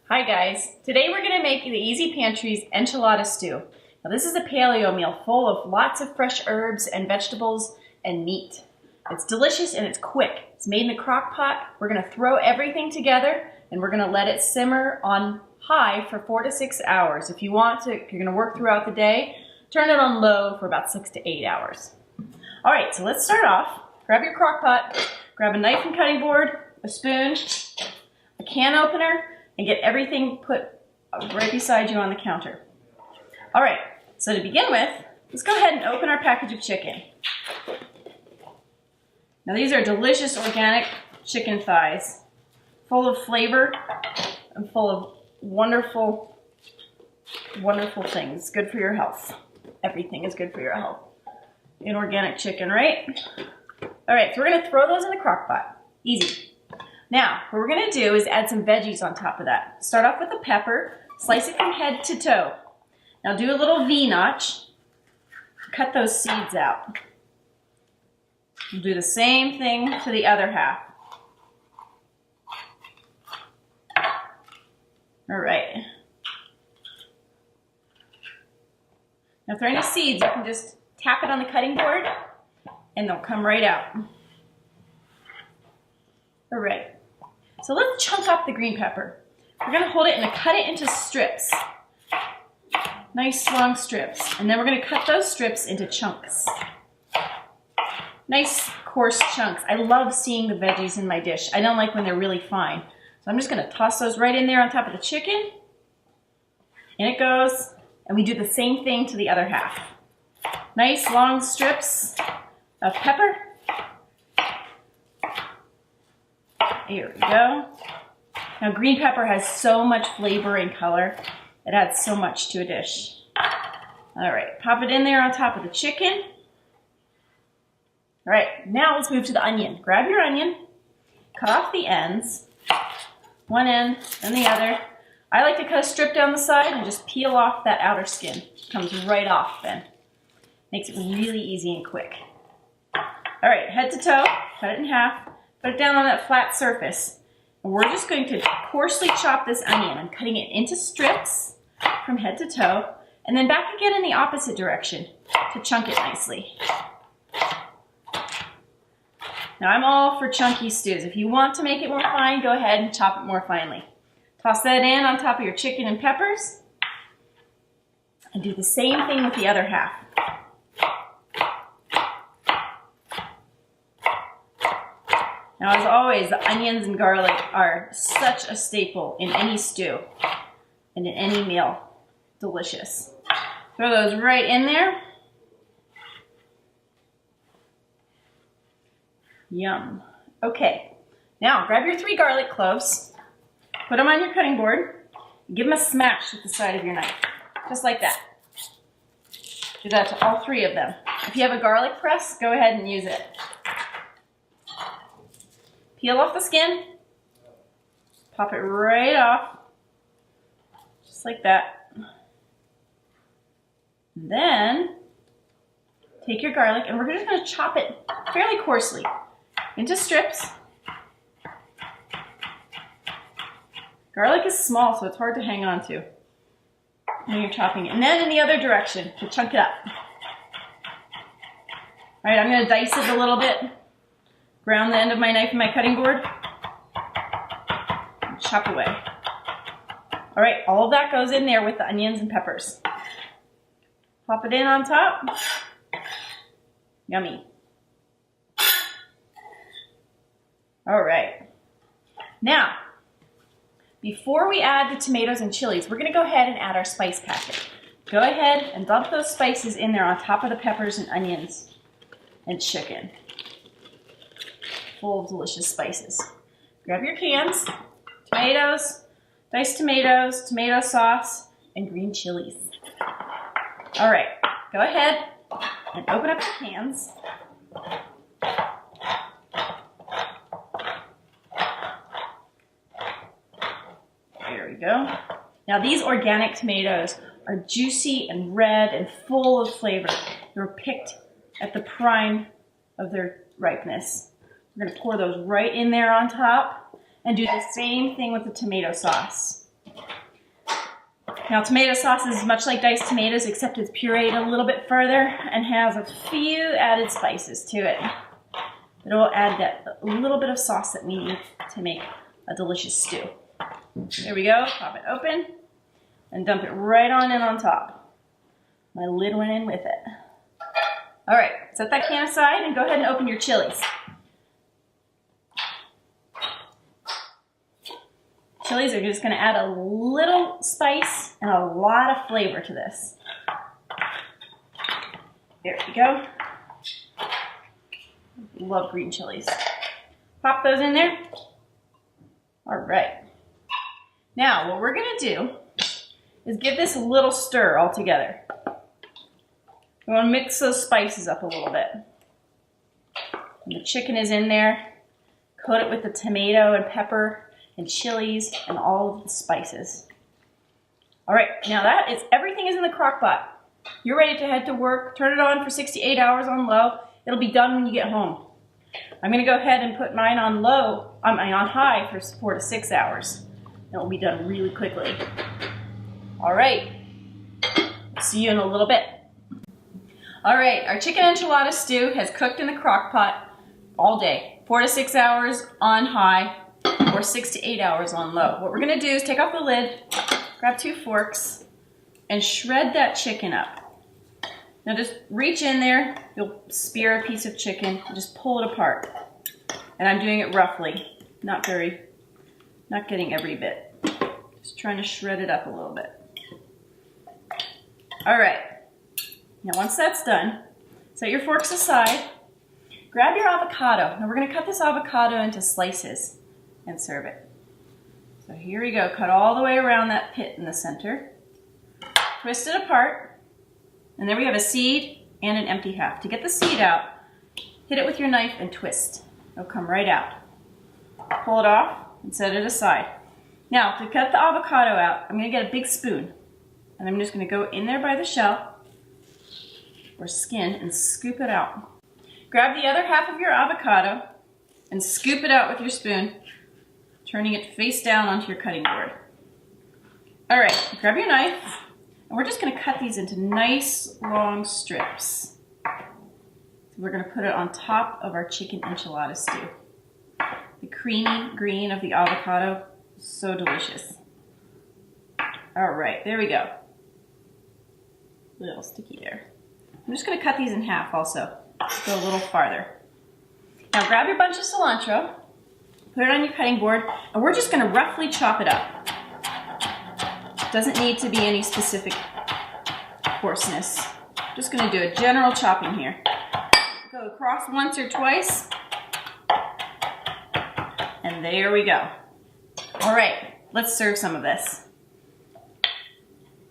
Hi guys, today we're going to make the Easy Pantry's enchilada stew. Now this is a paleo meal full of lots of fresh herbs and vegetables and meat. It's delicious and it's quick. It's made in a crock pot. We're going to throw everything together and we're going to let it simmer on high for 4 to 6 hours. If you want to, if you're going to work throughout the day, turn it on low for about 6 to 8 hours. Alright, so let's start off. Grab your crock pot, grab a knife and cutting board, a spoon, a can opener, and get everything put right beside you on the counter. All right, so to begin with, let's go ahead and open our package of chicken. Now these are delicious organic chicken thighs, full of flavor and full of wonderful, wonderful things. Good for your health. Everything is good for your health in organic chicken, right? All right, so we're gonna throw those in the crock pot. Easy. Now, what we're gonna do is add some veggies on top of that. Start off with the pepper, slice it from head to toe. Now do a little V-notch, cut those seeds out. We'll do the same thing to the other half. All right. Now if there are any seeds, you can just tap it on the cutting board and they'll come right out. All right. So let's chunk up the green pepper. We're gonna hold it and cut it into strips. Nice long strips. And then we're gonna cut those strips into chunks. Nice coarse chunks. I love seeing the veggies in my dish. I don't like when they're really fine. So I'm just gonna toss those right in there on top of the chicken. In it goes. And we do the same thing to the other half. Nice long strips of pepper. Here we go. Now green pepper has so much flavor and color. It adds so much to a dish. All right, pop it in there on top of the chicken. All right, now let's move to the onion. Grab your onion, cut off the ends, one end and the other. I like to cut a strip down the side and just peel off that outer skin. It comes right off then. Makes it really easy and quick. All right, head to toe, cut it in half. Put it down on that flat surface. And we're just going to coarsely chop this onion. I'm cutting it into strips from head to toe, and then back again in the opposite direction to chunk it nicely. Now I'm all for chunky stews. If you want to make it more fine, go ahead and chop it more finely. Toss that in on top of your chicken and peppers, and do the same thing with the other half. Now, as always, the onions and garlic are such a staple in any stew and in any meal. Delicious. Throw those right in there. Yum. Okay, now grab your 3 garlic cloves, put them on your cutting board, and give them a smash with the side of your knife, just like that. Do that to all 3 of them. If you have a garlic press, go ahead and use it. Peel off the skin, pop it right off, just like that. And then take your garlic and we're just going to chop it fairly coarsely into strips. Garlic is small, so it's hard to hang on to when you're chopping it. And then in the other direction to chunk it up. All right, I'm going to dice it a little bit. Ground the end of my knife in my cutting board, and chop away. All right, all of that goes in there with the onions and peppers. Pop it in on top. Yummy. All right. Now, before we add the tomatoes and chilies, we're gonna go ahead and add our spice packet. Go ahead and dump those spices in there on top of the peppers and onions and chicken. Full of delicious spices. Grab your cans, tomatoes, diced tomatoes, tomato sauce, and green chilies. All right, go ahead and open up your cans. There we go. Now these organic tomatoes are juicy and red and full of flavor. They were picked at the prime of their ripeness. We're going to pour those right in there on top and do the same thing with the tomato sauce. Now tomato sauce is much like diced tomatoes, except it's pureed a little bit further and has a few added spices to it. It'll add that little bit of sauce that we need to make a delicious stew. There we go, pop it open and dump it right on in on top. My lid went in with it. All right, set that can aside and go ahead and open your chilies. Chilies are just gonna add a little spice and a lot of flavor to this. There we go. Love green chilies. Pop those in there. All right. Now, what we're gonna do is give this a little stir all together. We wanna mix those spices up a little bit. And the chicken is in there. Coat it with the tomato and pepper and chilies and all of the spices. All right, now everything is in the crock pot. You're ready to head to work. Turn it on for 6 to 8 hours on low. It'll be done when you get home. I'm gonna go ahead and put mine on high for 4 to 6 hours. It will be done really quickly. All right, see you in a little bit. All right, our chicken enchilada stew has cooked in the crock pot all day. 4 to 6 hours on high, or 6 to 8 hours on low. What we're gonna do is take off the lid, grab 2 forks, and shred that chicken up. Now just reach in there, you'll spear a piece of chicken, and just pull it apart. And I'm doing it roughly, not getting every bit. Just trying to shred it up a little bit. All right, now once that's done, set your forks aside, grab your avocado. Now we're gonna cut this avocado into slices and serve it. So here we go, cut all the way around that pit in the center. Twist it apart, and there we have a seed and an empty half. To get the seed out, hit it with your knife and twist. It'll come right out. Pull it off and set it aside. Now, to cut the avocado out, I'm gonna get a big spoon, and I'm just gonna go in there by the shell or skin and scoop it out. Grab the other half of your avocado and scoop it out with your spoon, turning it face down onto your cutting board. All right, grab your knife, and we're just gonna cut these into nice long strips. So we're gonna put it on top of our chicken enchilada stew. The creamy green of the avocado, so delicious. All right, there we go. A little sticky there. I'm just gonna cut these in half also. Just go a little farther. Now grab your bunch of cilantro, put it on your cutting board, and we're just gonna roughly chop it up. Doesn't need to be any specific coarseness. Just gonna do a general chopping here. Go across once or twice, and there we go. All right, let's serve some of this.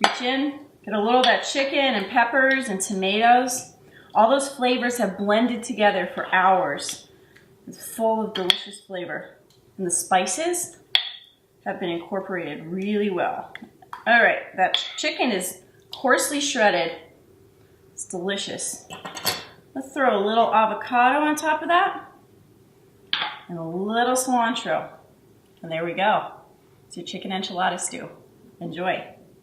Reach in, get a little of that chicken and peppers and tomatoes. All those flavors have blended together for hours. It's full of delicious flavor. And the spices have been incorporated really well. All right, that chicken is coarsely shredded. It's delicious. Let's throw a little avocado on top of that and a little cilantro. And there we go. It's your chicken enchilada stew. Enjoy.